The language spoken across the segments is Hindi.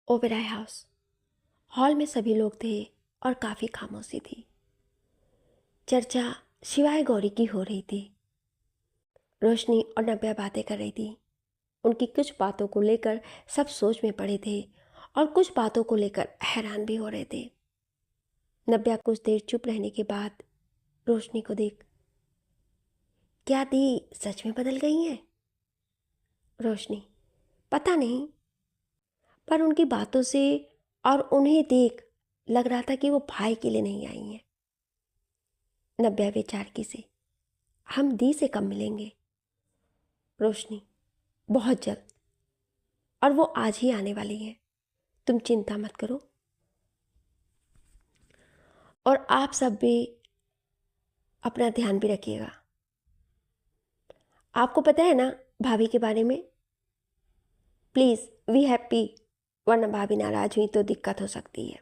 ओबेरॉय हाउस। हॉल में सभी लोग थे और काफ़ी खामोशी थी। चर्चा शिवाय गौरी की हो रही थी। रोशनी और नव्या बातें कर रही थी। उनकी कुछ बातों को लेकर सब सोच में पड़े थे और कुछ बातों को लेकर हैरान भी हो रहे थे। नव्या कुछ देर चुप रहने के बाद रोशनी को देख, क्या दी सच में बदल गई हैं? रोशनी, पता नहीं, पर उनकी बातों से और उन्हें देख लग रहा था कि वो भाई के लिए नहीं आई हैं। नव्या विचार की से, हम दी से कब मिलेंगे? रोशनी, बहुत जल्द, और वो आज ही आने वाली है। तुम चिंता मत करो। और आप सब भी अपना ध्यान भी रखिएगा। आपको पता है ना भाभी के बारे में? प्लीज़ वी हैप्पी, वरना भाभी नाराज हुई तो दिक्कत हो सकती है।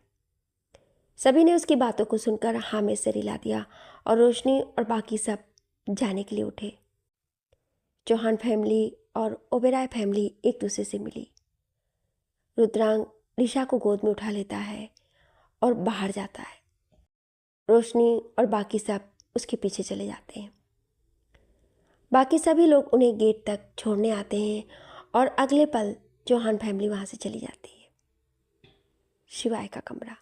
सभी ने उसकी बातों को सुनकर हाँ में सिर हिला दिया और रोशनी और बाकी सब जाने के लिए उठे। चौहान फैमिली और ओबेरॉय फैमिली एक दूसरे से मिली। रुद्रांग ऋषा को गोद में उठा लेता है और बाहर जाता है। रोशनी और बाकी सब उसके पीछे चले जाते हैं। बाकी सभी लोग उन्हें गेट तक छोड़ने आते हैं और अगले पल चौहान फैमिली वहाँ से चली जाती है। शिवाय का कमरा।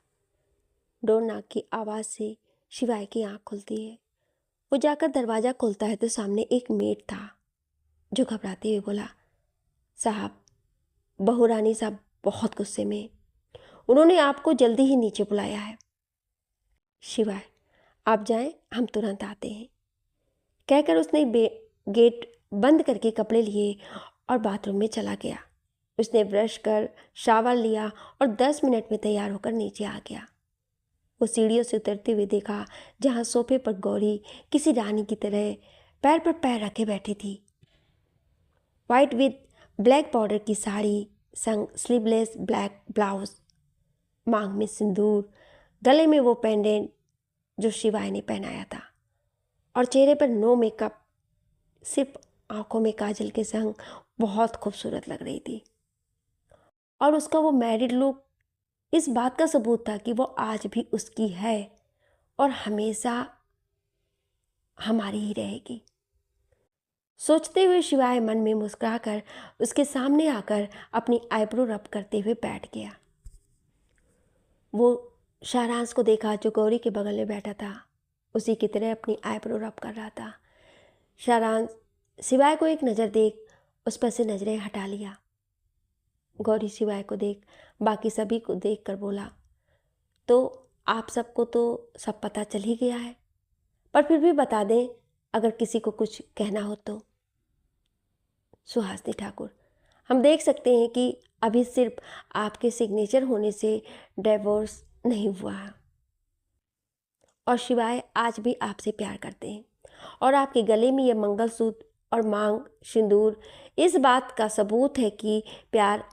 डोर नॉक की आवाज़ से शिवाय की आँख खुलती है। वो जाकर दरवाज़ा खोलता है तो सामने एक मेड था जो घबराते हुए बोला, साहब, बहू रानी साहब बहुत गुस्से में, उन्होंने आपको जल्दी ही नीचे बुलाया है। शिवाय, आप जाएं, हम तुरंत आते हैं, कहकर उसने गेट बंद करके कपड़े लिए और बाथरूम में चला गया। उसने ब्रश कर शावर लिया और 10 मिनट में तैयार होकर नीचे आ गया। वो सीढ़ियों से उतरते हुए देखा जहाँ सोफे पर गौरी किसी रानी की तरह पैर पर पैर रखे बैठी थी। वाइट विद ब्लैक बॉर्डर की साड़ी संग स्लीवलेस ब्लैक ब्लाउज, मांग में सिंदूर, गले में वो पेंडेंट जो शिवाय ने पहनाया था और चेहरे पर नो मेकअप, सिर्फ आंखों में काजल के संग बहुत खूबसूरत लग रही थी। और उसका वो मैरिड लुक इस बात का सबूत था कि वो आज भी उसकी है और हमेशा हमारी ही रहेगी। सोचते हुए शिवाय मन में मुस्कुराकर उसके सामने आकर अपनी आईब्रो रब करते हुए बैठ गया। वो शाहरांश को देखा जो गौरी के बगल में बैठा था, उसी की तरह अपनी आईब्रो रब कर रहा था। शाहरांश शिवाय को एक नज़र देख उस पर से नज़रें हटा लिया। गौरी शिवाय को देख बाकी सभी को देख कर बोला, तो आप सबको तो सब पता चल ही गया है, पर फिर भी बता दें अगर किसी को कुछ कहना हो तो। सुहासिनी ठाकुर, हम देख सकते हैं कि अभी सिर्फ आपके सिग्नेचर होने से डिवोर्स नहीं हुआ है और शिवाय आज भी आपसे प्यार करते हैं और आपके गले में ये मंगलसूत्र और मांग सिंदूर इस बात का सबूत है कि प्यार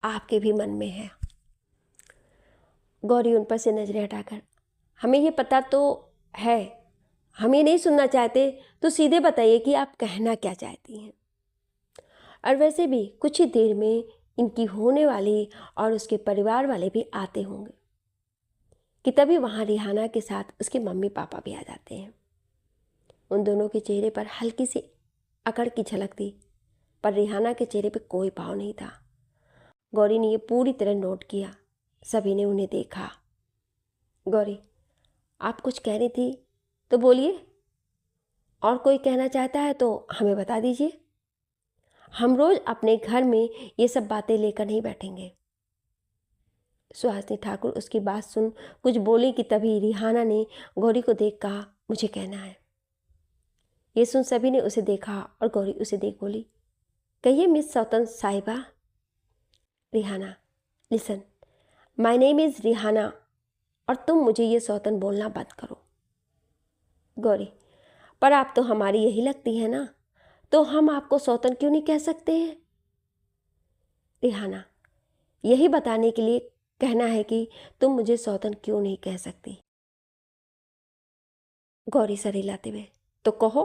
आपके भी मन में है। गौरी उन पर से नजरें हटाकर, हमें ये पता तो है, हम ये नहीं सुनना चाहते, तो सीधे बताइए कि आप कहना क्या चाहती हैं। और वैसे भी कुछ ही देर में इनकी होने वाली और उसके परिवार वाले भी आते होंगे कि तभी वहाँ रिहाना के साथ उसके मम्मी पापा भी आ जाते हैं। उन दोनों के चेहरे पर हल्की सी अकड़ की झलक थी, पर रिहाना के चेहरे पर कोई भाव नहीं था। गौरी ने ये पूरी तरह नोट किया। सभी ने उन्हें देखा। गौरी, आप कुछ कह रही थी तो बोलिए, और कोई कहना चाहता है तो हमें बता दीजिए। हम रोज अपने घर में ये सब बातें लेकर नहीं बैठेंगे। सुहासिनी ठाकुर उसकी बात सुन कुछ बोली कि तभी रिहाना ने गौरी को देख कहा, मुझे कहना है। ये सुन सभी ने उसे देखा और गौरी उसे देख बोली, कहिए मिस सौतन साहिबा। Rihana, listen, my name is Rihana और तुम मुझे ये सौतन बोलना बंद करो। गौरी, पर आप तो हमारी यही लगती है ना, तो हम आपको सौतन क्यों नहीं कह सकते हैं? रिहाना, यही बताने के लिए कहना है कि तुम मुझे सौतन क्यों नहीं कह सकती। गौरी सर हिलाते हुए, तो कहो।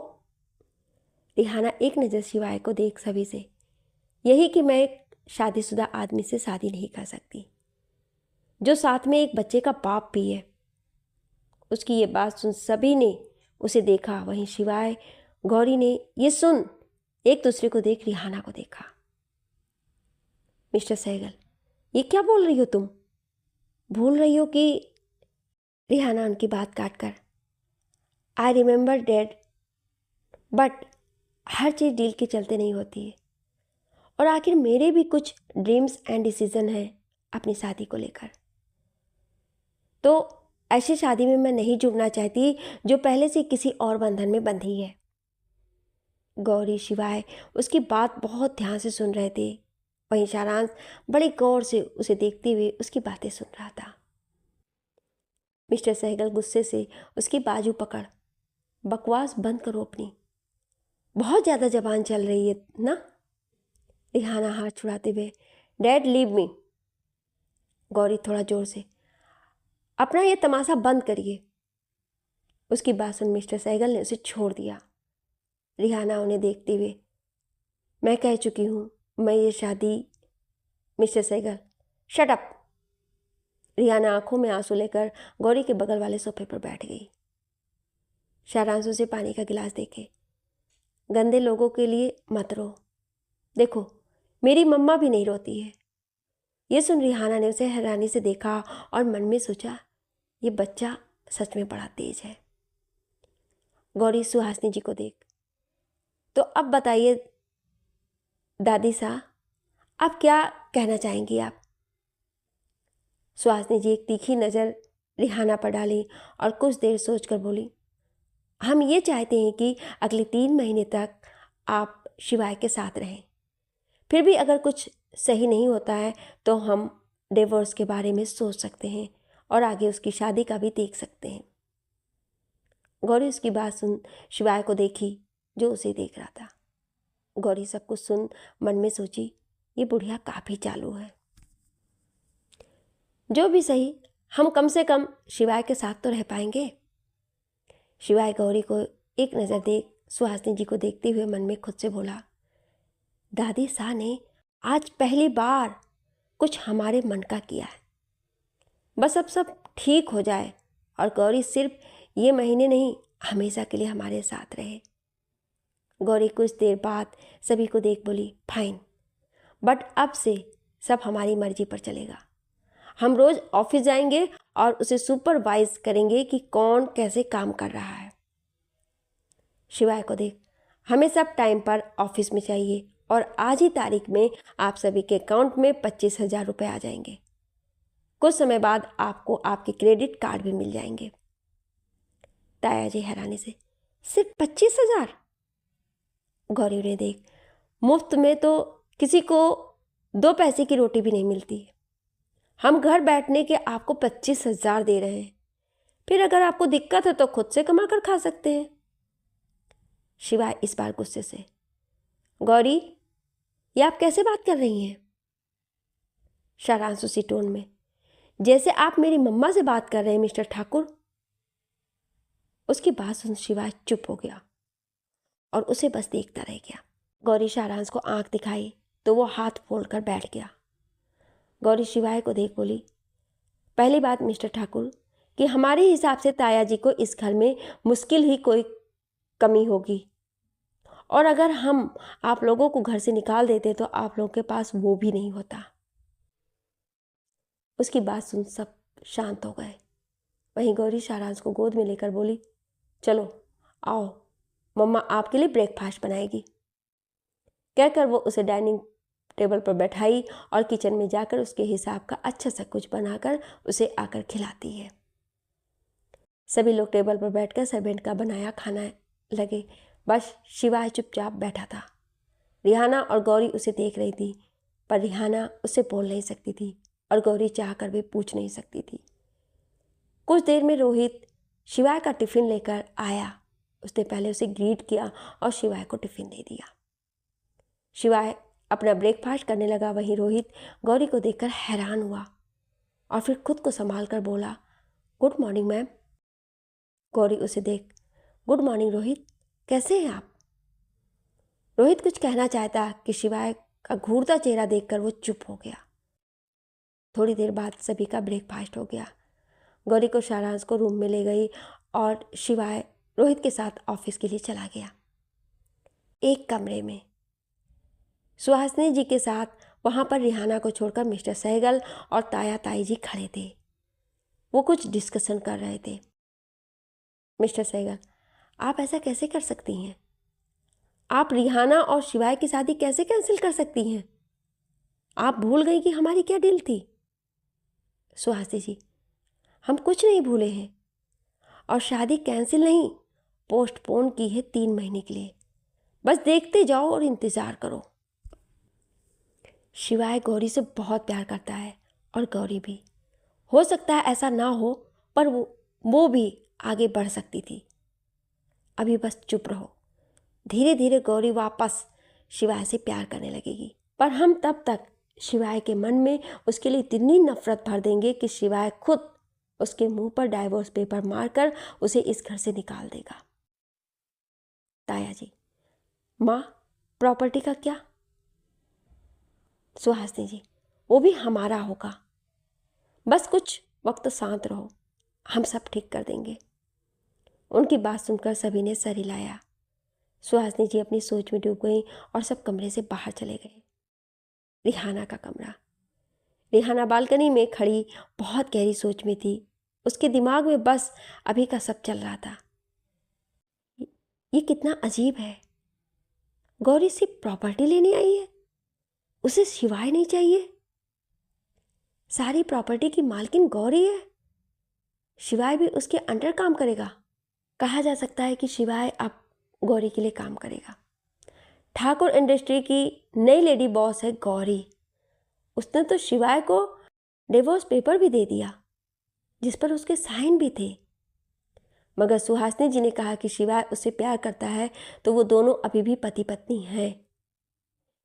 रिहाना एक नज़र शिवाय को देख सभी से, यही कि मैं शादीशुदा आदमी से शादी नहीं कर सकती, जो साथ में एक बच्चे का बाप भी है। उसकी ये बात सुन सभी ने उसे देखा, वहीं शिवाय गौरी ने ये सुन एक दूसरे को देख रिहाना को देखा। मिस्टर सहगल, ये क्या बोल रही हो तुम? भूल रही हो कि रिहाना उनकी बात काट कर, I remember dad, but her cheese deal के चलते नहीं होती है, और आखिर मेरे भी कुछ ड्रीम्स एंड डिसीजन हैं अपनी शादी को लेकर। तो ऐसी शादी में मैं नहीं जुड़ना चाहती जो पहले से किसी और बंधन में बंधी है। गौरी शिवाय उसकी बात बहुत ध्यान से सुन रहे थे, वहीं सारांश बड़े गौर से उसे देखते हुए उसकी बातें सुन रहा था। मिस्टर सहगल गुस्से से उसकी बाजू पकड़, बकवास बंद करो अपनी, बहुत ज़्यादा जबान चल रही है ना। रिहाना हाथ छुड़ाते हुए, डैड लीव मी। गौरी थोड़ा जोर से, अपना ये तमाशा बंद करिए। उसकी बात सुन मिस्टर सहगल ने उसे छोड़ दिया। रिहाना उन्हें देखते हुए, मैं कह चुकी हूँ मैं ये शादी। Mister Sehgal, shut up. Rihana आंखों में आंसू लेकर गौरी के बगल वाले सोफे पर बैठ गई। सारांश उसे पानी का गिलास देके, गंदे लोगों के लिए मत रो, देखो मेरी मम्मा भी नहीं रोती है। ये सुन रिहाना ने उसे हैरानी से देखा और मन में सोचा, ये बच्चा सच में बड़ा तेज है। गौरी सुहासिनी जी को देख, तो अब बताइए दादी सा, आप क्या कहना चाहेंगी आप? सुहासिनी जी एक तीखी नज़र रिहाना पर डाली और कुछ देर सोचकर बोली, हम ये चाहते हैं कि अगले 3 महीने तक आप शिवाय के साथ रहें। फिर भी अगर कुछ सही नहीं होता है तो हम डिवोर्स के बारे में सोच सकते हैं और आगे उसकी शादी का भी देख सकते हैं। गौरी उसकी बात सुन शिवाय को देखी जो उसे देख रहा था। गौरी सब कुछ सुन मन में सोची, ये बुढ़िया काफ़ी चालू है। जो भी सही, हम कम से कम शिवाय के साथ तो रह पाएंगे। शिवाय गौरी को एक नज़र देख सुहासिनी जी को देखते हुए मन में खुद से बोला, दादी सा ने आज पहली बार कुछ हमारे मन का किया है। बस अब सब ठीक हो जाए और गौरी सिर्फ ये महीने नहीं हमेशा के लिए हमारे साथ रहे। गौरी कुछ देर बाद सभी को देख बोली, फाइन, बट अब से सब हमारी मर्जी पर चलेगा। हम रोज़ ऑफिस जाएंगे और उसे सुपरवाइज करेंगे कि कौन कैसे काम कर रहा है। शिवाय को देख, हमें सब टाइम पर ऑफिस में चाहिए और आज ही तारीख में आप सभी के अकाउंट में 25,000 रुपये आ जाएंगे। कुछ समय बाद आपको आपके क्रेडिट कार्ड भी मिल जाएंगे। ताया जी हैरानी से, सिर्फ 25,000? गौरी ने देख, मुफ्त में तो किसी को 2 पैसे की रोटी भी नहीं मिलती। हम घर बैठने के आपको 25,000 दे रहे हैं, फिर अगर आपको दिक्कत है तो खुद से कमा कर खा सकते हैं। शिवाय इस बार गुस्से से, गौरी ये आप कैसे बात कर रही हैं? सारांश उसी टोन में, जैसे आप मेरी मम्मा से बात कर रहे हैं मिस्टर ठाकुर। उसकी बात सुन शिवाय चुप हो गया और उसे बस देखता रह गया। गौरी सारांश को आंख दिखाई तो वो हाथ फोड़कर बैठ गया। गौरी शिवाय को देख बोली, पहली बात मिस्टर ठाकुर कि हमारे हिसाब से ताया जी को इस घर में मुश्किल ही कोई कमी होगी, और अगर हम आप लोगों को घर से निकाल देते तो आप लोगों के पास वो भी नहीं होता। उसकी बात सुन सब शांत हो गए। वहीं गौरी सारांश को गोद में लेकर बोली, चलो आओ, मम्मा आपके लिए ब्रेकफास्ट बनाएगी। कहकर वो उसे डाइनिंग टेबल पर बैठाई और किचन में जाकर उसके हिसाब का अच्छा सा कुछ बनाकर उसे आकर खिलाती है। सभी लोग टेबल पर बैठकर सर्वेंट का बनाया खाना लगे, बस शिवाय चुपचाप बैठा था। रिहाना और गौरी उसे देख रही थी, पर रिहाना उससे बोल नहीं सकती थी और गौरी चाहकर भी पूछ नहीं सकती थी। कुछ देर में रोहित शिवाय का टिफ़िन लेकर आया। उसने पहले उसे ग्रीट किया और शिवाय को टिफ़िन दे दिया। शिवाय अपना ब्रेकफास्ट करने लगा, वहीं रोहित गौरी को देखकर हैरान हुआ और फिर खुद को संभाल कर बोला, गुड मॉर्निंग मैम। गौरी उसे देख, गुड मॉर्निंग रोहित, कैसे हैं आप? रोहित कुछ कहना चाहता कि शिवाय का घूरता चेहरा देखकर वो चुप हो गया। थोड़ी देर बाद सभी का ब्रेकफास्ट हो गया। गौरी को सारांश को रूम में ले गई और शिवाय रोहित के साथ ऑफिस के लिए चला गया। एक कमरे में सुहासिनी जी के साथ वहाँ पर रिहाना को छोड़कर मिस्टर सहगल और ताया ताई जी खड़े थे। वो कुछ डिस्कशन कर रहे थे। मिस्टर सहगल, आप ऐसा कैसे कर सकती हैं? आप रिहाना और शिवाय की शादी कैसे कैंसिल कर सकती हैं? आप भूल गई कि हमारी क्या डील थी? सुहासिनी जी, हम कुछ नहीं भूले हैं और शादी कैंसिल नहीं, पोस्टपोन की है 3 महीने के लिए। बस देखते जाओ और इंतज़ार करो। शिवाय गौरी से बहुत प्यार करता है और गौरी भी। हो सकता है ऐसा ना हो, पर वो भी आगे बढ़ सकती थी। अभी बस चुप रहो। धीरे धीरे गौरी वापस शिवाय से प्यार करने लगेगी, पर हम तब तक शिवाय के मन में उसके लिए इतनी नफरत भर देंगे कि शिवाय खुद उसके मुंह पर डाइवोर्स पेपर मारकर उसे इस घर से निकाल देगा। ताया जी, माँ, प्रॉपर्टी का क्या? सुहासिनी जी, वो भी हमारा होगा। बस कुछ वक्त शांत रहो, हम सब ठीक कर देंगे। उनकी बात सुनकर सभी ने सर हिलाया। सुहासिनी जी अपनी सोच में डूब गई और सब कमरे से बाहर चले गए। रिहाना का कमरा। रिहाना बालकनी में खड़ी बहुत गहरी सोच में थी। उसके दिमाग में बस अभी का सब चल रहा था। ये कितना अजीब है। गौरी सिर्फ प्रॉपर्टी लेने आई है, उसे शिवाय नहीं चाहिए। सारी प्रॉपर्टी की मालकिन गौरी है, शिवाय भी उसके अंडर काम करेगा। कहा जा सकता है कि शिवाय अब गौरी के लिए काम करेगा। ठाकुर इंडस्ट्री की नई लेडी बॉस है गौरी। उसने तो शिवाय को डिवोर्स पेपर भी दे दिया, जिस पर उसके साइन भी थे। मगर सुहासिनी जी ने कहा कि शिवाय उससे प्यार करता है, तो वो दोनों अभी भी पति पत्नी हैं।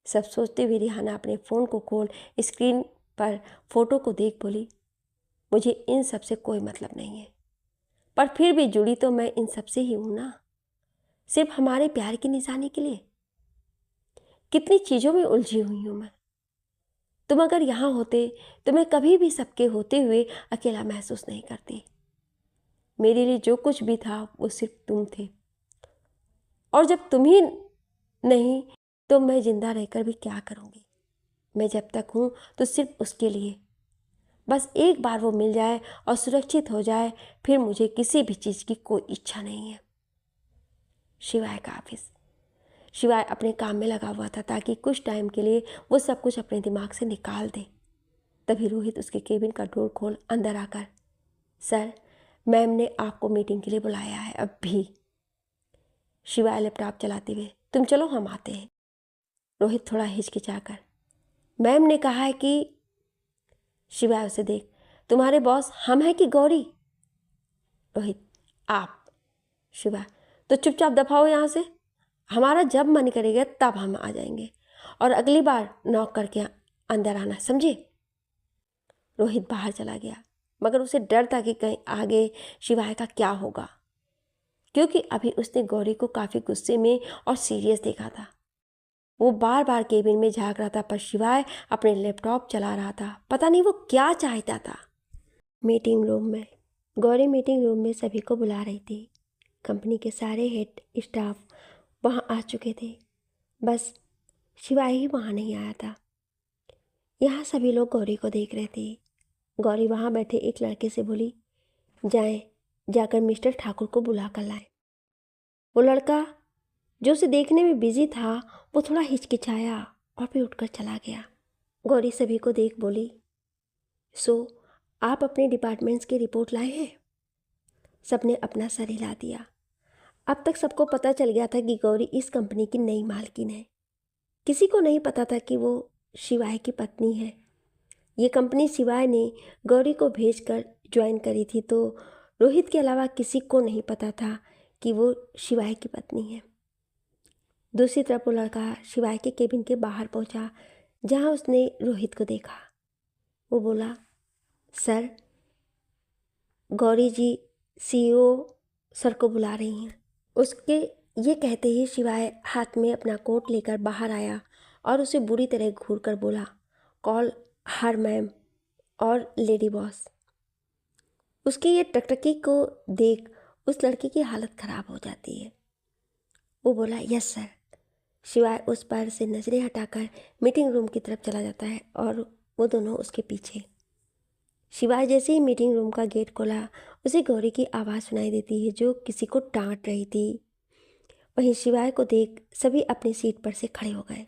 सब सोचते हुए रिहाना अपने फ़ोन को खोल स्क्रीन पर फोटो को देख बोली, मुझे इन सब से कोई मतलब नहीं है, पर फिर भी जुड़ी तो मैं इन सब से ही हूं ना, सिर्फ हमारे प्यार की निशानी के लिए। कितनी चीज़ों में उलझी हुई हूं मैं। तुम अगर यहाँ होते तो मैं कभी भी सबके होते हुए अकेला महसूस नहीं करती। मेरे लिए जो कुछ भी था वो सिर्फ तुम थे, और जब तुम ही नहीं तो मैं जिंदा रहकर भी क्या करूँगी। मैं जब तक हूँ तो सिर्फ उसके लिए। बस एक बार वो मिल जाए और सुरक्षित हो जाए, फिर मुझे किसी भी चीज़ की कोई इच्छा नहीं है। शिवाय का ऑफिस। शिवाय अपने काम में लगा हुआ था ताकि कुछ टाइम के लिए वो सब कुछ अपने दिमाग से निकाल दे। तभी रोहित उसके केबिन का डोर खोल अंदर आकर, सर, मैम ने आपको मीटिंग के लिए बुलाया है अब भी। शिवाय लैपटॉप चलाते हुए, तुम चलो हम आते हैं। रोहित थोड़ा हिचकिचाकर, मैम ने कहा है कि। शिवाय उसे देख, तुम्हारे बॉस हम हैं कि गौरी? रोहित, आप। शिवाय, तो चुपचाप दफा हो यहाँ से। हमारा जब मन करेगा तब हम आ जाएंगे, और अगली बार नॉक करके अंदर आना, समझे? रोहित बाहर चला गया, मगर उसे डर था कि कहीं आगे शिवाय का क्या होगा, क्योंकि अभी उसने गौरी को काफ़ी गुस्से में और सीरियस देखा था। वो बार बार केबिन में झांक रहा था, पर शिवाय अपने लैपटॉप चला रहा था। पता नहीं वो क्या चाहता था। मीटिंग रूम में गौरी मीटिंग रूम में सभी को बुला रही थी। कंपनी के सारे हेड स्टाफ वहाँ आ चुके थे, बस शिवाय ही वहाँ नहीं आया था। यहाँ सभी लोग गौरी को देख रहे थे। गौरी वहाँ बैठे एक लड़के से बोली, जाएं, जाकर मिस्टर ठाकुर को बुला कर लाएं। वो लड़का जो उसे देखने में बिजी था, वो थोड़ा हिचकिचाया और फिर उठकर चला गया। गौरी सभी को देख बोली, सो आप अपने डिपार्टमेंट्स की रिपोर्ट लाए हैं? सबने अपना सर हिला दिया। अब तक सबको पता चल गया था कि गौरी इस कंपनी की नई मालकिन है। किसी को नहीं पता था कि वो शिवाय की पत्नी है। ये कंपनी शिवाय ने गौरी को भेजकर ज्वाइन करी थी, तो रोहित के अलावा किसी को नहीं पता था कि वो शिवाय की पत्नी है। दूसरी तरफ वो लड़का शिवाय के केबिन के बाहर पहुंचा, जहां उसने रोहित को देखा। वो बोला, सर, गौरी जी सीईओ सर को बुला रही हैं। उसके ये कहते ही शिवाय हाथ में अपना कोट लेकर बाहर आया और उसे बुरी तरह घूर कर बोला, कॉल हर मैम और लेडी बॉस। उसकी ये टकटकी को देख उस लड़की की हालत खराब हो जाती है। वो बोला, यस सर। शिवाय उस पर से नजरें हटाकर मीटिंग रूम की तरफ चला जाता है और वो दोनों उसके पीछे। शिवाय जैसे ही मीटिंग रूम का गेट खोला, उसे गौरी की आवाज़ सुनाई देती है जो किसी को डांट रही थी। वहीं शिवाय को देख सभी अपनी सीट पर से खड़े हो गए।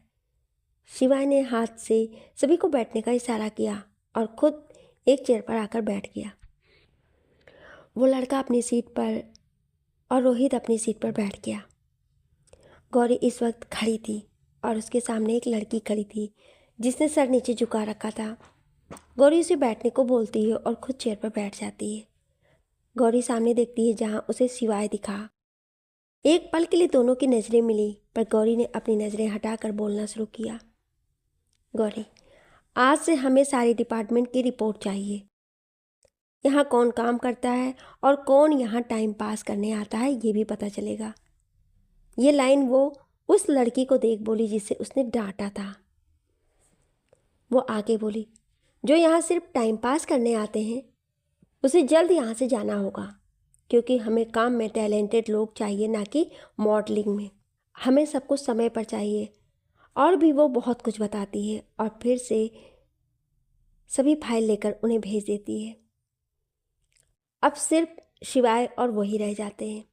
शिवाय ने हाथ से सभी को बैठने का इशारा किया और खुद एक चेयर पर आकर बैठ गया। वो लड़का अपनी सीट पर और रोहित अपनी सीट पर बैठ गया। गौरी इस वक्त खड़ी थी और उसके सामने एक लड़की खड़ी थी जिसने सर नीचे झुका रखा था। गौरी उसे बैठने को बोलती है और खुद चेयर पर बैठ जाती है। गौरी सामने देखती है जहाँ उसे शिवाय दिखा। एक पल के लिए दोनों की नज़रें मिली, पर गौरी ने अपनी नज़रें हटाकर बोलना शुरू किया, गौरी, आज से हमें सारे डिपार्टमेंट की रिपोर्ट चाहिए। यहाँ कौन काम करता है और कौन यहाँ टाइम पास करने आता है ये भी पता चलेगा। ये लाइन वो उस लड़की को देख बोली जिसे उसने डांटा था। वो आगे बोली, जो यहाँ सिर्फ टाइम पास करने आते हैं उसे जल्द यहाँ से जाना होगा, क्योंकि हमें काम में टैलेंटेड लोग चाहिए, ना कि मॉडलिंग में। हमें सब कुछ समय पर चाहिए। और भी वो बहुत कुछ बताती है और फिर से सभी फाइल लेकर उन्हें भेज देती है। अब सिर्फ शिवाय और वही रह जाते हैं।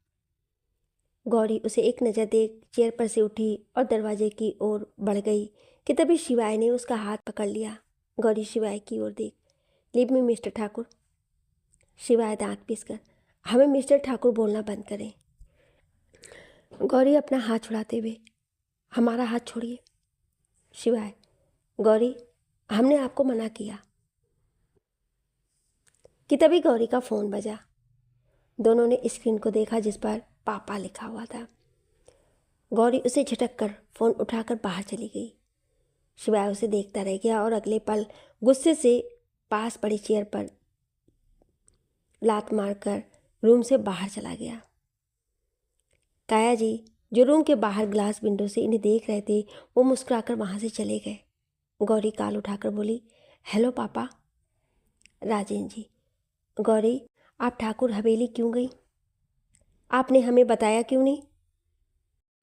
गौरी उसे एक नज़र देख चेयर पर से उठी और दरवाजे की ओर बढ़ गई कि तभी शिवाय ने उसका हाथ पकड़ लिया। गौरी शिवाय की ओर देख, लीव मी मिस्टर ठाकुर। शिवाय दांत पीसकर, हमें मिस्टर ठाकुर बोलना बंद करें। गौरी अपना हाथ छुड़ाते हुए, हमारा हाथ छोड़िए। शिवाय, गौरी, हमने आपको मना किया। कि तभी गौरी का फ़ोन बजा। दोनों ने स्क्रीन को देखा जिस पर पापा लिखा हुआ था। गौरी उसे झटक कर फ़ोन उठाकर बाहर चली गई। शिवाय उसे देखता रह गया और अगले पल गुस्से से पास पड़ी चेयर पर लात मारकर रूम से बाहर चला गया। काया जी, जो रूम के बाहर ग्लास विंडो से इन्हें देख रहे थे, वो मुस्कुराकर वहाँ से चले गए। गौरी काल उठाकर बोली, हेलो पापा। राजेंद्र जी, गौरी, आप ठाकुर हवेली क्यों गई? आपने हमें बताया क्यों नहीं?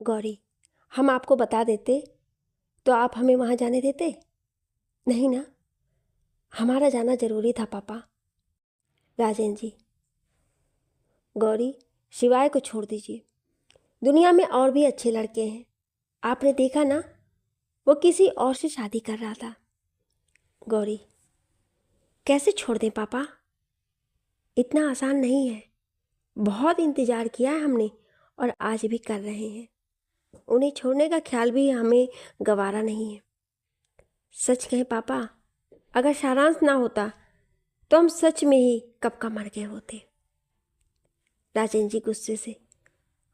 गौरी, हम आपको बता देते तो आप हमें वहाँ जाने देते? नहीं ना, हमारा जाना जरूरी था पापा। राजेंद्र जी, गौरी, शिवाय को छोड़ दीजिए। दुनिया में और भी अच्छे लड़के हैं। आपने देखा ना, वो किसी और से शादी कर रहा था। गौरी, कैसे छोड़ दें पापा? इतना आसान नहीं है। बहुत इंतज़ार किया है हमने और आज भी कर रहे हैं। उन्हें छोड़ने का ख्याल भी हमें गवारा नहीं है। सच कहें पापा, अगर सारांश ना होता तो हम सच में ही कब का मर गए होते। राजेंद्र जी गुस्से से,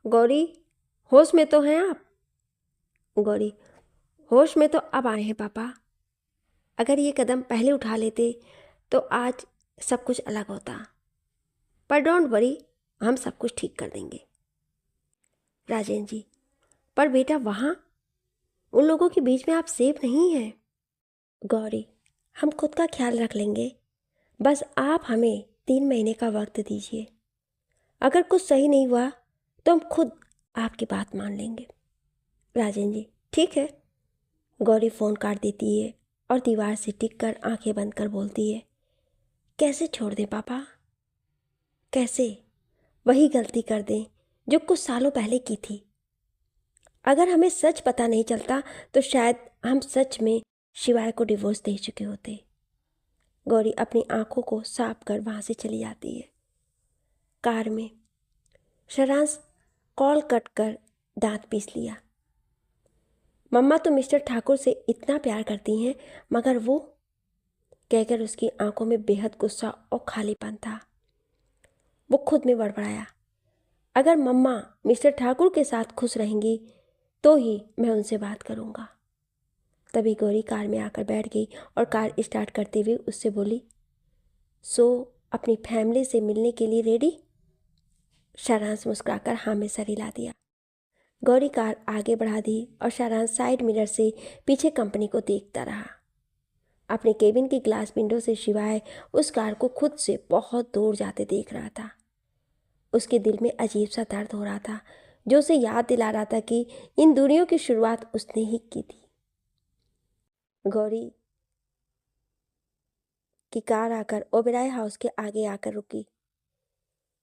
गौरी, होश में तो हैं आप? गौरी, होश में तो अब आए हैं पापा। अगर ये कदम पहले उठा लेते तो आज सब कुछ अलग होता। पर डोंट वरी, हम सब कुछ ठीक कर देंगे। राजेंद्र जी, पर बेटा वहाँ उन लोगों के बीच में आप सेफ नहीं हैं। गौरी, हम खुद का ख्याल रख लेंगे। बस आप हमें 3 महीने का वक्त दीजिए। अगर कुछ सही नहीं हुआ तो हम खुद आपकी बात मान लेंगे। राजेंद्र जी, ठीक है। गौरी फ़ोन काट देती है और दीवार से टिक कर आंखें बंद कर बोलती है, कैसे छोड़ दें पापा? कैसे वही गलती कर दें जो कुछ सालों पहले की थी? अगर हमें सच पता नहीं चलता तो शायद हम सच में शिवाय को डिवोर्स दे चुके होते। गौरी अपनी आंखों को साफ कर वहाँ से चली जाती है। कार में शरांश कॉल कट कर दांत पीस लिया। मम्मा तो मिस्टर ठाकुर से इतना प्यार करती हैं, मगर वो कहकर उसकी आंखों में बेहद गुस्सा और खालीपन था। वो खुद में बड़बड़ाया, अगर मम्मा मिस्टर ठाकुर के साथ खुश रहेंगी तो ही मैं उनसे बात करूँगा। तभी गौरी कार में आकर बैठ गई और कार स्टार्ट करते हुए उससे बोली, सो अपनी फैमिली से मिलने के लिए रेडी? शरांश मुस्कुराकर हाँ में सर हिला दिया। गौरी कार आगे बढ़ा दी और सारांश साइड मिरर से पीछे कंपनी को देखता रहा। अपने केबिन की ग्लास विंडो से शिवाय उस कार को खुद से बहुत दूर जाते देख रहा था। उसके दिल में अजीब सा दर्द हो रहा था जो उसे याद दिला रहा था कि इन दूरियों की शुरुआत उसने ही की थी। गौरी की कार आकर ओबेरॉय हाउस के आगे आकर रुकी।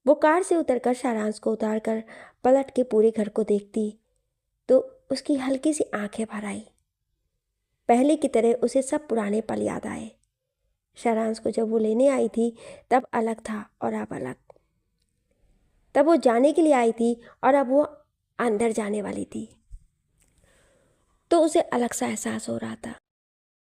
वो कार से उतरकर सारांश को उतारकर पलट के पूरे घर को देखती तो उसकी हल्की सी आंखें भर आई। पहले की तरह उसे सब पुराने पल याद आए। सारांश को जब वो लेने आई थी तब अलग था और अब अलग। तब वो जाने के लिए आई थी और अब वो अंदर जाने वाली थी, तो उसे अलग सा एहसास हो रहा था।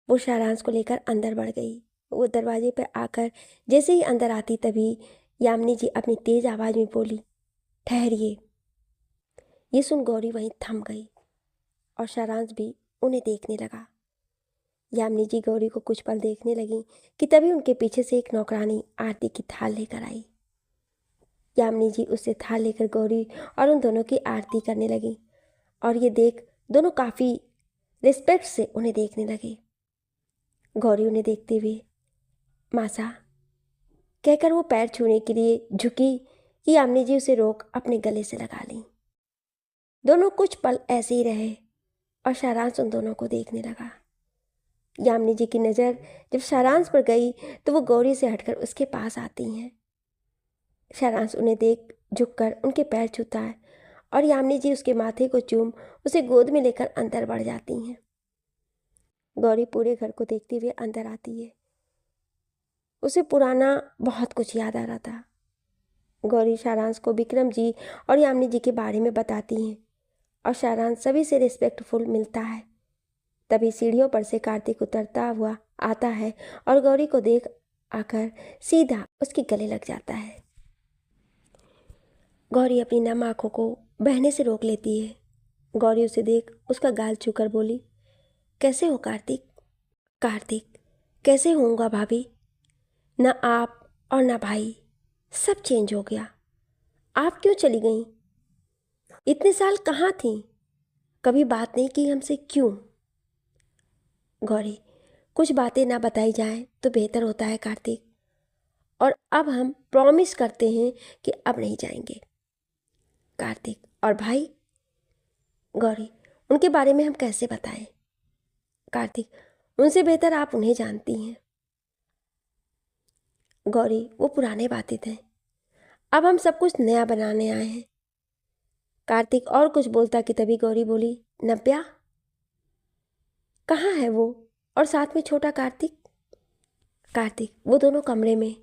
वो सारांश को लेकर अंदर बढ़ गई। वो दरवाजे पर आकर जैसे ही अंदर आती तभी यामिनी जी अपनी तेज आवाज में बोली, ठहरिए। ये सुन गौरी वहीं थम गई और सारांश भी उन्हें देखने लगा। यामिनी जी गौरी को कुछ पल देखने लगी कि तभी उनके पीछे से एक नौकरानी आरती की थाल लेकर आई। यामिनी जी उससे थाल लेकर गौरी और उन दोनों की आरती करने लगी और ये देख दोनों काफ़ी रिस्पेक्ट से उन्हें देखने लगे। गौरी उन्हें देखते हुए मासा कहकर वो पैर छूने के लिए झुकी कि यामिनी जी उसे रोक अपने गले से लगा ली। दोनों कुछ पल ऐसे ही रहे और सारांश उन दोनों को देखने लगा। यामिनी जी की नज़र जब सारांश पर गई तो वो गौरी से हटकर उसके पास आती हैं। सारांश उन्हें देख झुककर उनके पैर छूता है और यामिनी जी उसके माथे को चूम उसे गोद में लेकर अंदर बढ़ जाती हैं। गौरी पूरे घर को देखते हुए अंदर आती है। उसे पुराना बहुत कुछ याद आ रहा था। गौरी सारांश को विक्रम जी और यामिनी जी के बारे में बताती हैं और सारांश सभी से रिस्पेक्टफुल मिलता है। तभी सीढ़ियों पर से कार्तिक उतरता हुआ आता है और गौरी को देख आकर सीधा उसके गले लग जाता है। गौरी अपनी नम आंखों को बहने से रोक लेती है। गौरी उसे देख उसका गाल छूकर बोली, कैसे हो कार्तिक? कार्तिक, कैसे होऊंगा भाभी? न आप और न भाई, सब चेंज हो गया। आप क्यों चली गईं? इतने साल कहाँ थीं? कभी बात नहीं की हमसे, क्यों? गौरी, कुछ बातें ना बताई जाएं तो बेहतर होता है कार्तिक, और अब हम प्रॉमिस करते हैं कि अब नहीं जाएंगे। कार्तिक, और भाई? गौरी, उनके बारे में हम कैसे बताएं? कार्तिक, उनसे बेहतर आप उन्हें जानती हैं। गौरी, वो पुराने बातें थे, अब हम सब कुछ नया बनाने आए हैं। कार्तिक और कुछ बोलता कि तभी गौरी बोली, नव्या? कहाँ है वो और साथ में छोटा कार्तिक? कार्तिक, वो दोनों कमरे में।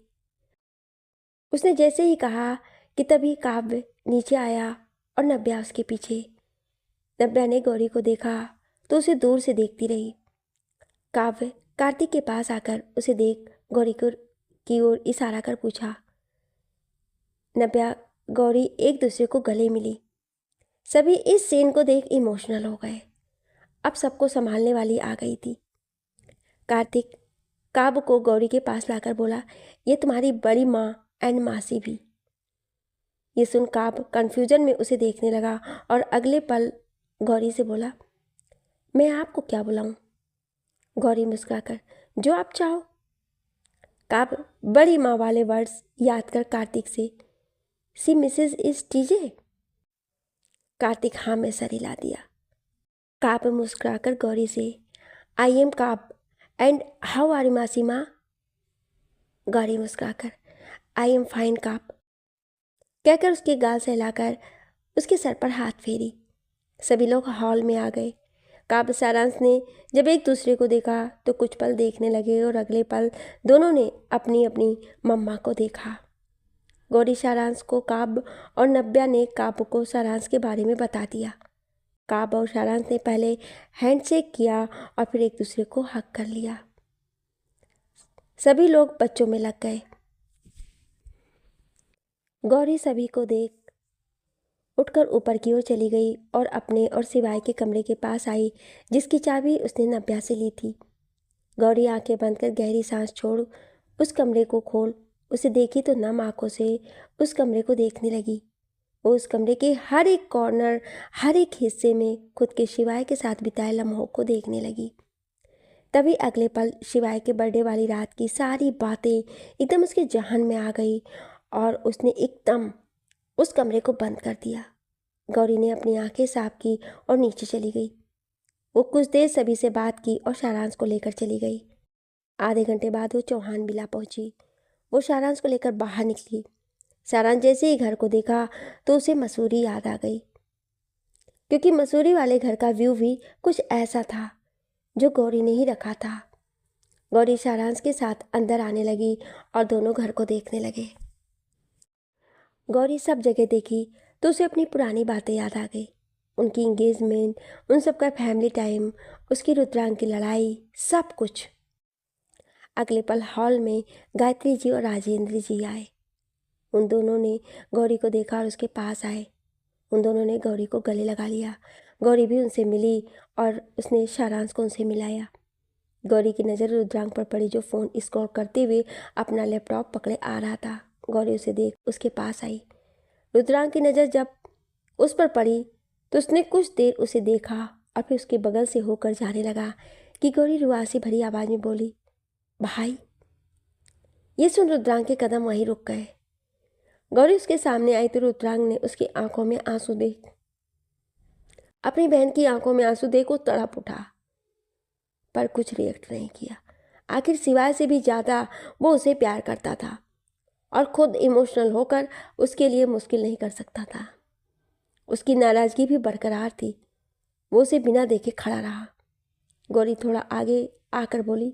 उसने जैसे ही कहा कि तभी काव्य नीचे आया और नव्या उसके पीछे। नव्या ने गौरी को देखा तो उसे दूर से देखती रही। काव्य कार्तिक के पास आकर उसे देख गौरी की ओर इशारा कर पूछा। नव्या गौरी एक दूसरे को गले मिली। सभी इस सीन को देख इमोशनल हो गए। अब सबको संभालने वाली आ गई थी। कार्तिक काव्य को गौरी के पास लाकर बोला, ये तुम्हारी बड़ी माँ एंड मासी भी। ये सुन काव्य कन्फ्यूजन में उसे देखने लगा और अगले पल गौरी से बोला, मैं आपको क्या बुलाऊं? गौरी मुस्कुराकर, जो आप चाहो। काव्य बड़ी माँ वाले वर्ड्स याद कर कार्तिक से, सी मिसेज इज टीजे। कार्तिक हाँ में सर हिला दिया। काव्य मुस्कुराकर गौरी से, आई एम काव्य एंड हाउ आर यू मासी माँ? गौरी मुस्कुराकर, आई एम फाइन काव्य कहकर उसके गाल से हिलाकर उसके सर पर हाथ फेरी। सभी लोग हॉल में आ गए। काव्य सारांश ने जब एक दूसरे को देखा तो कुछ पल देखने लगे और अगले पल दोनों ने अपनी अपनी मम्मा को देखा। गौरी सारांश को काव्य और नव्या ने काव्य को सारांश के बारे में बता दिया। काव्य और सारांश ने पहले हैंडशेक किया और फिर एक दूसरे को हग कर लिया। सभी लोग बच्चों में लग गए। गौरी सभी को देख उठकर ऊपर की ओर चली गई और अपने और सिवाय के कमरे के पास आई जिसकी चाबी उसने नव्या से ली थी। गौरी आंखें बंद कर गहरी सांस छोड़ उस कमरे को खोल उसे देखी तो नम आंखों से उस कमरे को देखने लगी। वो उस कमरे के हर एक कॉर्नर, हर एक हिस्से में खुद के शिवाय के साथ बिताए लम्हों को देखने लगी। तभी अगले पल शिवाय के बर्थडे वाली रात की सारी बातें एकदम उसके जहन में आ गई और उसने एकदम उस कमरे को बंद कर दिया। गौरी ने अपनी आंखें साफ की और नीचे चली गई। वो कुछ देर सभी से बात की और सारांश को लेकर चली गई। आधे घंटे बाद वो चौहान बिला पहुंची। वो सारांश को लेकर बाहर निकली। सारांश जैसे ही घर को देखा तो उसे मसूरी याद आ गई, क्योंकि मसूरी वाले घर का व्यू भी कुछ ऐसा था जो गौरी ने ही रखा था। गौरी सारांश के साथ अंदर आने लगी और दोनों घर को देखने लगे। गौरी सब जगह देखी तो उसे अपनी पुरानी बातें याद आ गई, उनकी इंगेजमेंट, उन सबका फैमिली टाइम, उसकी रुद्रांग की लड़ाई, सब कुछ। अगले पल हॉल में गायत्री जी और राजेंद्र जी आए। उन दोनों ने गौरी को देखा और उसके पास आए। उन दोनों ने गौरी को गले लगा लिया। गौरी भी उनसे मिली और उसने सारांश को उनसे मिलाया। गौरी की नज़र रुद्रांग पर पड़ी, जो फ़ोन स्क्रॉल करते हुए अपना लैपटॉप पकड़े आ रहा था। गौरी उसे देख उसके पास आई। रुद्रांग की नज़र जब उस पर पड़ी तो उसने कुछ देर उसे देखा और फिर उसके बगल से होकर जाने लगा कि गौरी रुआसी भरी आवाज़ में बोली, भाई। ये सुन रुद्रांग के कदम वहीं रुक गए। गौरी उसके सामने आई तो रुद्रांग ने उसकी आंखों में आंसू देख, अपनी बहन की आंखों में आंसू देख वो तड़प उठा, पर कुछ रिएक्ट नहीं किया। आखिर सिवाय से भी ज़्यादा वो उसे प्यार करता था और खुद इमोशनल होकर उसके लिए मुश्किल नहीं कर सकता था। उसकी नाराज़गी भी बरकरार थी। वो उसे बिना देखे खड़ा रहा। गौरी थोड़ा आगे आकर बोली,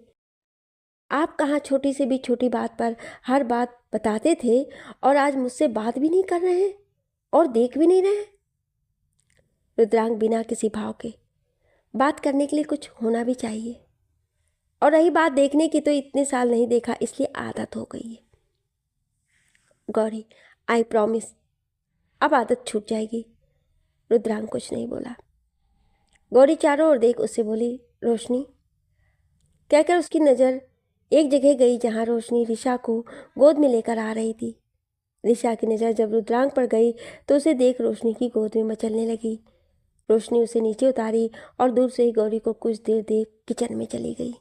आप कहाँ छोटी से भी छोटी बात पर हर बात बताते थे और आज मुझसे बात भी नहीं कर रहे हैं और देख भी नहीं रहे हैं। रुद्रांग बिना किसी भाव के, बात करने के लिए कुछ होना भी चाहिए, और रही बात देखने की तो इतने साल नहीं देखा इसलिए आदत हो गई है। गौरी, आई प्रॉमिस अब आदत छूट जाएगी। रुद्रांग कुछ नहीं बोला। गौरी चारों ओर देख उससे बोली, रोशनी। कहकर उसकी नज़र एक जगह गई जहाँ रोशनी ऋषा को गोद में लेकर आ रही थी। ऋषा की नज़र जब रुद्रांग पर गई तो उसे देख रोशनी की गोद में मचलने लगी। रोशनी उसे नीचे उतारी और दूर से ही गौरी को कुछ देर देख किचन में चली गई।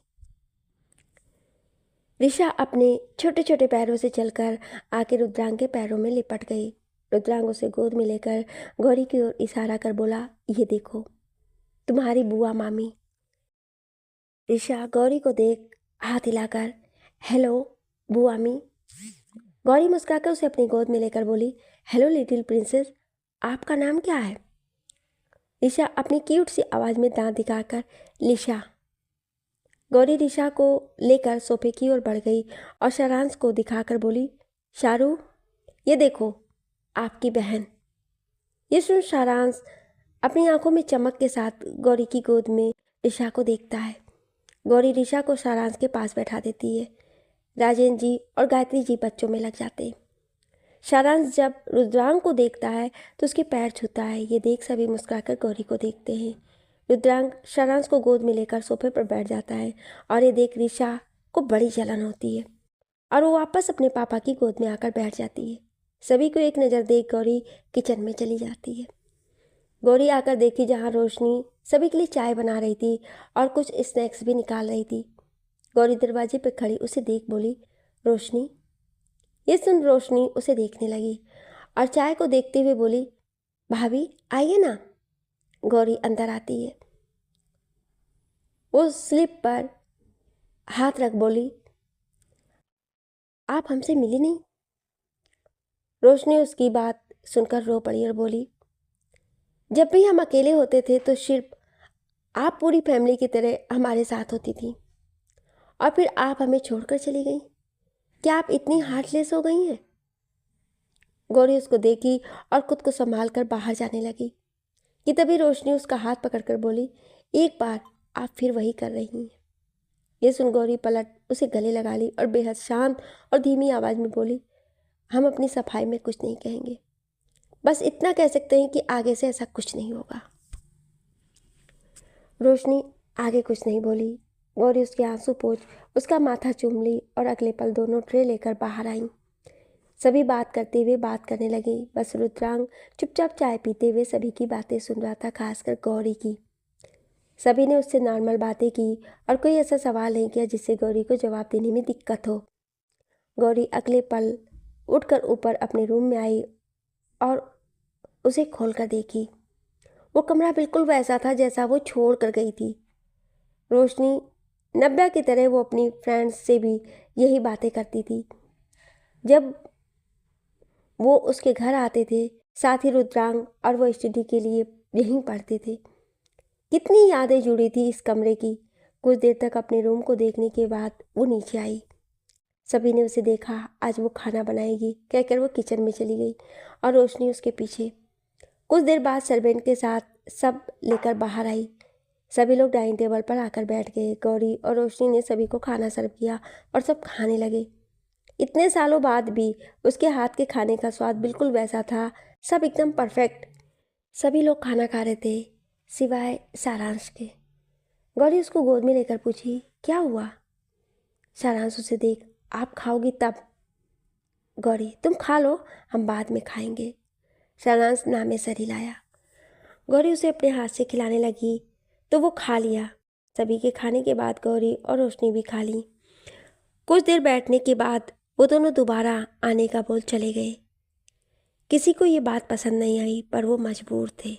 ऋषा अपने छोटे छोटे पैरों से चलकर आके रुद्रांग के पैरों में लिपट गई। रुद्रांग उसे गोद में लेकर गौरी की ओर इशारा कर बोला, ये देखो तुम्हारी बुआ मामी। ऋषा गौरी को देख हाथ हिलाकर, हेलो बुआ मी। गौरी मुस्कुराकर उसे अपनी गोद में लेकर बोली, हेलो लिटिल प्रिंसेस, आपका नाम क्या है? ऋषा अपनी क्यूट सी आवाज़ में दांत दिखाकर, लिशा। गौरी ऋषा को लेकर सोफे की ओर बढ़ गई और सारांश को दिखाकर बोली, शारू, ये देखो आपकी बहन। ये सुन सारांश अपनी आंखों में चमक के साथ गौरी की गोद में ऋषा को देखता है। गौरी ऋषा को सारांश के पास बैठा देती है। राजेंद्र जी और गायत्री जी बच्चों में लग जाते हैं। सारांश जब रुद्रांग को देखता है तो उसके पैर छूता है। ये देख सभी मुस्कुराकर गौरी को देखते हैं। रुद्रांग सारांश को गोद में लेकर सोफे पर बैठ जाता है और ये देख ऋषा को बड़ी जलन होती है और वो वापस अपने पापा की गोद में आकर बैठ जाती है। सभी को एक नज़र देख गौरी किचन में चली जाती है। गौरी आकर देखी जहाँ रोशनी सभी के लिए चाय बना रही थी और कुछ स्नैक्स भी निकाल रही थी। गौरी दरवाजे पर खड़ी उसे देख बोली, रोशनी। ये सुन रोशनी उसे देखने लगी और चाय को देखते हुए बोली, भाभी आइए ना। गौरी अंदर आती है। वो स्लिप पर हाथ रख बोली, आप हमसे मिली नहीं? रोशनी उसकी बात सुनकर रो पड़ी और बोली, जब भी हम अकेले होते थे तो सिर्फ आप पूरी फैमिली की तरह हमारे साथ होती थी और फिर आप हमें छोड़कर चली गई। क्या आप इतनी हार्टलेस हो गई हैं? गौरी उसको देखी और खुद को संभाल कर बाहर जाने लगी कि तभी रोशनी उसका हाथ पकड़कर बोली, एक बार आप फिर वही कर रही हैं। ये सुन गौरी पलट उसे गले लगा ली और बेहद शांत और धीमी आवाज़ में बोली, हम अपनी सफाई में कुछ नहीं कहेंगे, बस इतना कह सकते हैं कि आगे से ऐसा कुछ नहीं होगा। रोशनी आगे कुछ नहीं बोली। गौरी उसके आंसू पोंछ उसका माथा चूम ली और अगले पल दोनों ट्रे लेकर बाहर आई। सभी बात करते हुए बात करने लगे। बस रुद्रांग चुपचाप चाय पीते हुए सभी की बातें सुन रहा था, खासकर गौरी की। सभी ने उससे नॉर्मल बातें की और कोई ऐसा सवाल नहीं किया जिससे गौरी को जवाब देने में दिक्कत हो। गौरी अगले पल उठकर ऊपर अपने रूम में आई और उसे खोलकर देखी। वो कमरा बिल्कुल वैसा था जैसा वो छोड़ कर गई थी। रोशनी नब्या की तरह वो अपनी फ्रेंड्स से भी यही बातें करती थी। जब वो उसके घर आते थे, साथ ही रुद्रांग और वो स्टडी के लिए यहीं पढ़ते थे। कितनी यादें जुड़ी थी इस कमरे की। कुछ देर तक अपने रूम को देखने के बाद वो नीचे आई। सभी ने उसे देखा। आज वो खाना बनाएगी कहकर वो किचन में चली गई और रोशनी उसके पीछे। कुछ देर बाद सर्वेंट के साथ सब लेकर बाहर आई। सभी लोग डाइनिंग टेबल पर आकर बैठ गए। गौरी और रोशनी ने सभी को खाना सर्व किया और सब खाने लगे। इतने सालों बाद भी उसके हाथ के खाने का स्वाद बिल्कुल वैसा था, सब एकदम परफेक्ट। सभी लोग खाना खा रहे थे सिवाय सारांश के। गौरी उसको गोद में लेकर पूछी, क्या हुआ? सारांश उसे देख, आप खाओगी तब? गौरी, तुम खा लो, हम बाद में खाएंगे। सारांश नामे सर हिलाया। गौरी उसे अपने हाथ से खिलाने लगी तो वो खा लिया। सभी के खाने के बाद गौरी और रोशनी भी खा ली। कुछ देर बैठने के बाद वो दोनों दोबारा आने का बोल चले गए। किसी को ये बात पसंद नहीं आई पर वो मजबूर थे।